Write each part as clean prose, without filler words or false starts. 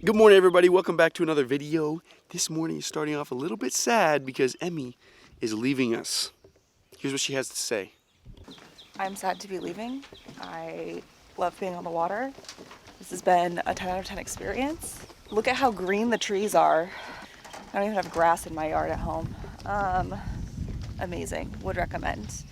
Good morning, everybody. Welcome back to another video. This morning is starting off a little bit sad because Emmy is leaving us. Here's what she has to say. I'm sad to be leaving. I love being on the water. This has been a 10 out of 10 experience. Look at how green the trees are. I don't even have grass in my yard at home. Amazing. Would recommend.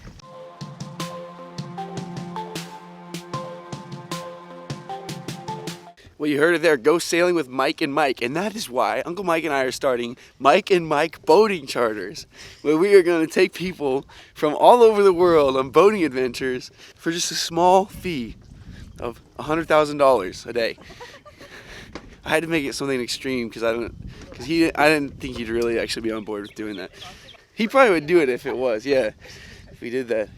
Well, you heard it there. Go sailing with Mike and Mike. And that is why Uncle Mike and I are starting Mike and Mike boating charters, where we are going to take people from all over the world on boating adventures for just a small fee of $100,000 a day. I had to make it something extreme because I didn't think he'd really actually be on board with doing that. He probably would do it if it was, yeah, if we did that.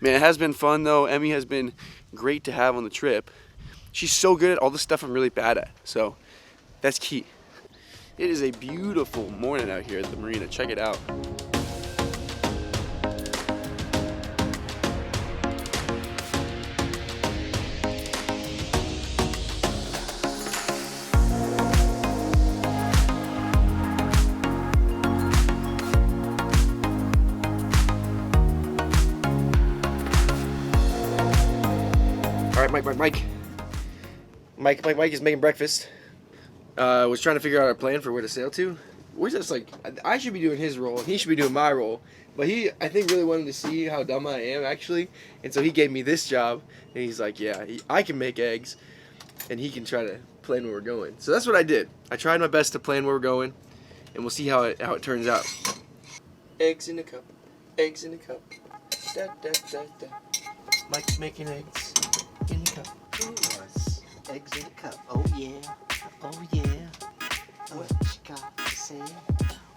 Man, it has been fun though. Emmy has been great to have on the trip. She's so good at all the stuff I'm really bad at, so that's key. It is a beautiful morning out here at the marina. Check it out. All right, Mike is making breakfast. Was trying to figure out our plan for where to sail to. We're just like, I should be doing his role, and he should be doing my role. But he, I think, really wanted to see how dumb I am, actually. And so he gave me this job, and he's like, yeah, I can make eggs, and he can try to plan where we're going. So that's what I did. I tried my best to plan where we're going, and we'll see how it turns out. Eggs in a cup, eggs in a cup. Da, da, da, da. Mike's making eggs in a cup. Eggs in a cup. Oh yeah. Oh yeah. What you got to say?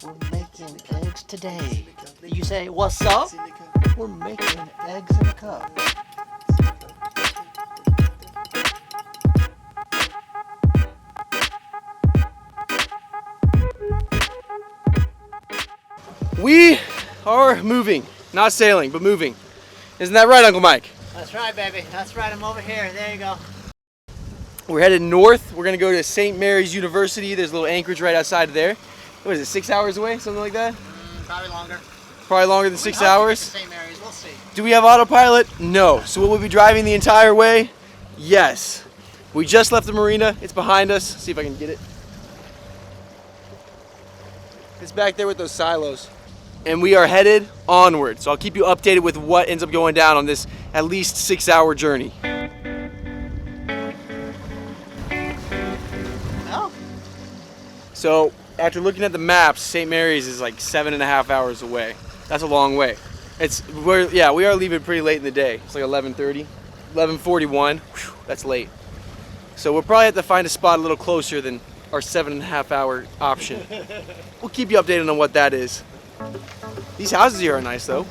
We're making eggs today. You say, what's up? We're making eggs in a cup. We are moving. Not sailing, but moving. Isn't that right, Uncle Mike? That's right, baby. That's right. I'm over here. There you go. We're headed north. We're gonna go to St. Mary's University. There's a little anchorage right outside of there. What is it, 6 hours away? Something like that? Probably longer. Probably longer than 6 hours? St. Mary's. We'll see. Do we have autopilot? No. So will we be driving the entire way? Yes. We just left the marina. It's behind us. See if I can get it. It's back there with those silos. And we are headed onward. So I'll keep you updated with what ends up going down on this at least 6 hour journey. So after looking at the maps, St. Mary's is like 7.5 hours away. That's a long way. We are leaving pretty late in the day. It's like 11:30, 11:41. Whew, that's late. So we'll probably have to find a spot a little closer than our 7.5 hour option. We'll keep you updated on what that is. These houses here are nice though.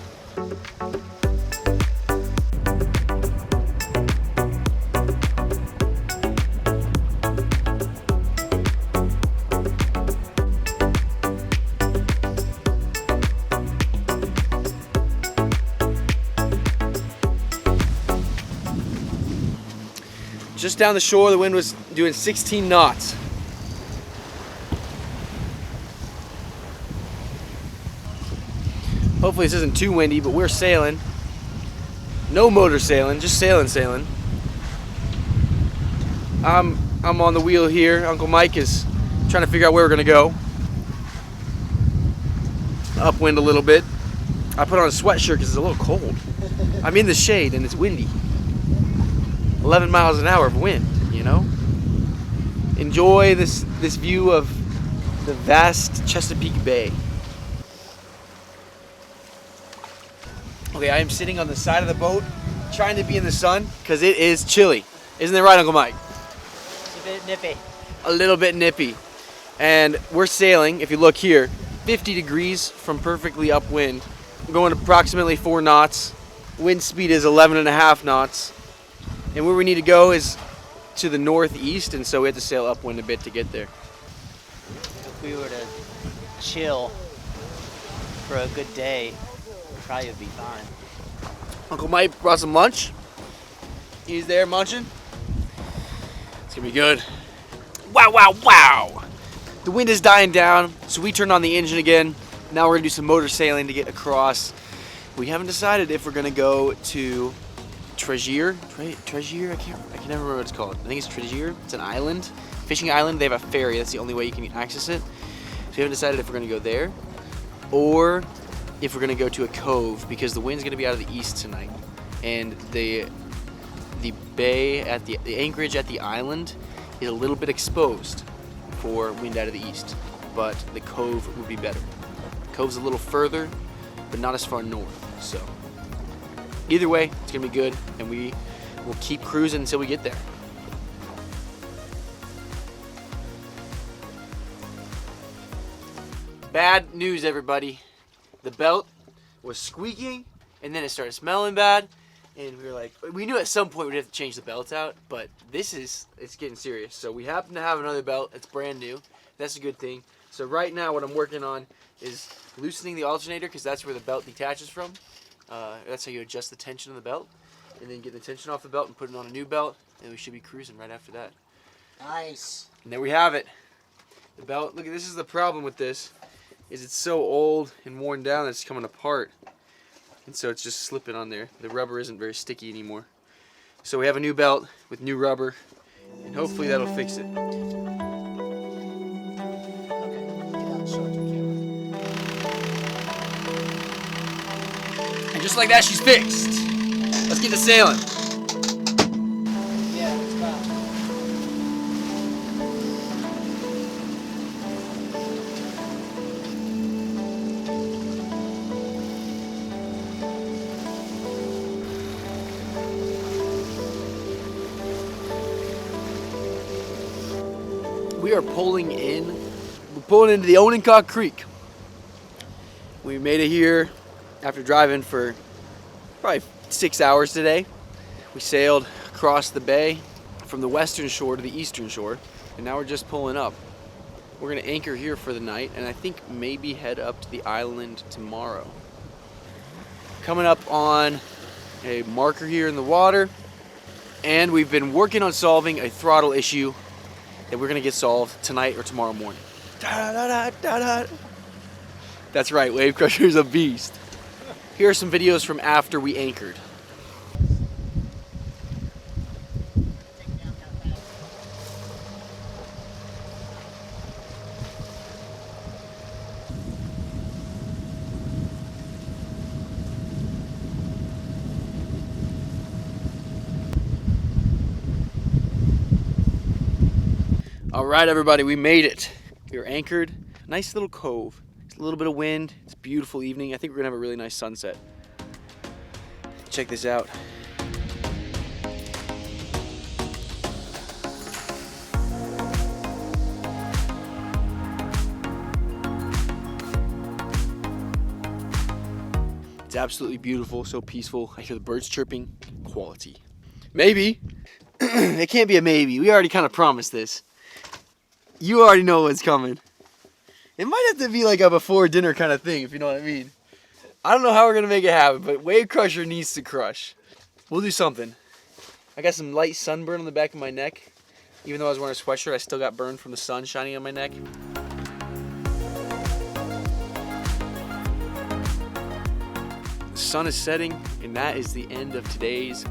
Just down the shore, the wind was doing 16 knots. Hopefully this isn't too windy, but we're sailing. No motor sailing, just sailing. I'm on the wheel here. Uncle Mike is trying to figure out where we're gonna go. Upwind a little bit. I put on a sweatshirt because it's a little cold. I'm in the shade and it's windy. 11 miles an hour of wind, you know? Enjoy this view of the vast Chesapeake Bay. Okay, I am sitting on the side of the boat trying to be in the sun because it is chilly. Isn't that right, Uncle Mike? It's a bit nippy. A little bit nippy. And we're sailing, if you look here, 50 degrees from perfectly upwind. We're going approximately 4 knots. Wind speed is 11.5 knots. And where we need to go is to the northeast, and so we have to sail upwind a bit to get there. If we were to chill for a good day, probably would be fine. Uncle Mike brought some lunch. He's there munching. It's gonna be good. Wow, wow, wow! The wind is dying down, so we turned on the engine again. Now we're gonna do some motor sailing to get across. We haven't decided if we're gonna go to Treasure? Treasure? I can never remember what it's called. I think it's Treasure. It's an island, fishing island. They have a ferry. That's the only way you can access it. So we haven't decided if we're gonna go there or if we're gonna go to a cove because the wind's gonna be out of the east tonight, and the bay at the anchorage at the island is a little bit exposed for wind out of the east, but the cove would be better. The cove's a little further, but not as far north. So either way, it's gonna be good, and we will keep cruising until we get there. Bad news, everybody. The belt was squeaking, and then it started smelling bad, and we were like, we knew at some point we'd have to change the belt out, but it's getting serious. So we happen to have another belt. It's brand new. That's a good thing. So right now what I'm working on is loosening the alternator, because that's where the belt detaches from. That's how you adjust the tension of the belt, and then get the tension off the belt and put it on a new belt, and we should be cruising right after that. Nice. And there we have it. The belt, look, this is the problem with this, is it's so old and worn down that it's coming apart. And so it's just slipping on there. The rubber isn't very sticky anymore. So we have a new belt with new rubber, and hopefully that'll fix it. Okay, yeah, show it to the camera. And just like that, she's fixed. Let's get to sailing. Yeah, it's about. We are pulling in. We're pulling into the Ononcock Creek. We made it here after driving for probably 6 hours today. We sailed across the bay from the western shore to the eastern shore, and now we're just pulling up. We're gonna anchor here for the night, and I think maybe head up to the island tomorrow. Coming up on a marker here in the water, and we've been working on solving a throttle issue that we're gonna get solved tonight or tomorrow morning. That's right, Wave Crusher is a beast. Here are some videos from after we anchored. All right, everybody, we made it. We are anchored. Nice little cove. It's a little bit of wind. It's a beautiful evening. I think we're gonna have a really nice sunset. Check this out. It's absolutely beautiful, so peaceful. I hear the birds chirping. Quality. Maybe. It can't be a maybe. We already kind of promised this. You already know what's coming. It might have to be like a before dinner kind of thing, if you know what I mean. I don't know how we're going to make it happen, but Wave Crusher needs to crush. We'll do something. I got some light sunburn on the back of my neck. Even though I was wearing a sweatshirt, I still got burned from the sun shining on my neck. The sun is setting, and that is the end of today's